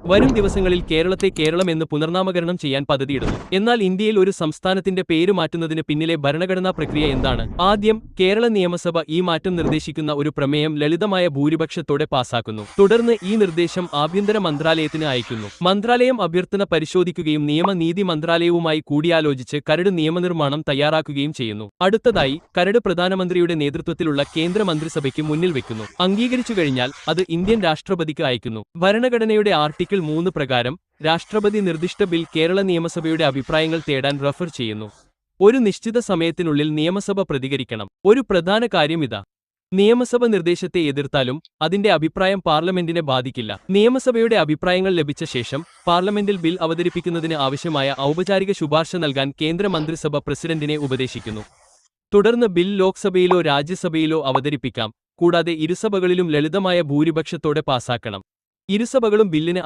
വരും ദിവസങ്ങളിൽ കേരളത്തെ കേരളം എന്ന് പുനർനാമകരണം ചെയ്യാൻ പദ്ധതിയിടുന്നു. എന്നാൽ ഇന്ത്യയിൽ ഒരു സംസ്ഥാനത്തിന്റെ പേര് മാറ്റുന്നതിന് പിന്നിലെ ഭരണഘടനാ പ്രക്രിയ എന്താണ്? ആദ്യം, കേരള നിയമസഭ ഈ മാറ്റം നിർദ്ദേശിക്കുന്ന ഒരു പ്രമേയം ലളിതമായ ഭൂരിപക്ഷത്തോടെ പാസാക്കുന്നു. തുടർന്ന് ഈ നിർദ്ദേശം ആഭ്യന്തര മന്ത്രാലയത്തിന് അയക്കുന്നു. മന്ത്രാലയം അഭ്യർത്ഥന പരിശോധിക്കുകയും നിയമ-നീതി മന്ത്രാലയവുമായി കൂടിയാലോചിച്ച് കരട് നിയമനിർമ്മാണം തയ്യാറാക്കുകയും ചെയ്യുന്നു. അടുത്തതായി, കരട് പ്രധാനമന്ത്രിയുടെ നേതൃത്വത്തിലുള്ള കേന്ദ്ര മന്ത്രിസഭയ്ക്ക് മുന്നിൽ വെക്കുന്നു. അംഗീകരിച്ചു കഴിഞ്ഞാൽ അത് ഇന്ത്യൻ രാഷ്ട്രപതിക്ക് അയക്കുന്നു. ഭരണഘടനയുടെ ആർട്ടിക്കിൾ 3 പ്രകാരം രാഷ്ട്രപതി നിർദ്ദിഷ്ട ബിൽ കേരള നിയമസഭയുടെ അഭിപ്രായങ്ങൾ തേടാൻ റഫർ ചെയ്യുന്നു. ഒരു നിശ്ചിത സമയത്തിനുള്ളിൽ നിയമസഭ പ്രതികരിക്കണം. ഒരു പ്രധാന കാര്യം ഇതാ: നിയമസഭ നിർദ്ദേശത്തെ എതിർത്താലും അതിന്റെ അഭിപ്രായം പാർലമെന്റിനെ ബാധിക്കില്ല. നിയമസഭയുടെ അഭിപ്രായങ്ങൾ ലഭിച്ച ശേഷം പാർലമെന്റിൽ ബിൽ അവതരിപ്പിക്കുന്നതിന് ആവശ്യമായ ഔപചാരിക ശുപാർശ നൽകാൻ കേന്ദ്ര മന്ത്രിസഭ പ്രസിഡന്റിനെ ഉപദേശിക്കുന്നു. തുടർന്ന് ബിൽ ലോക്സഭയിലോ രാജ്യസഭയിലോ അവതരിപ്പിക്കാം. കൂടാതെ ഇരുസഭകളിലും ലളിതമായ ഭൂരിപക്ഷത്തോടെ പാസാക്കണം. ഇരുസഭകളും ബില്ലിന്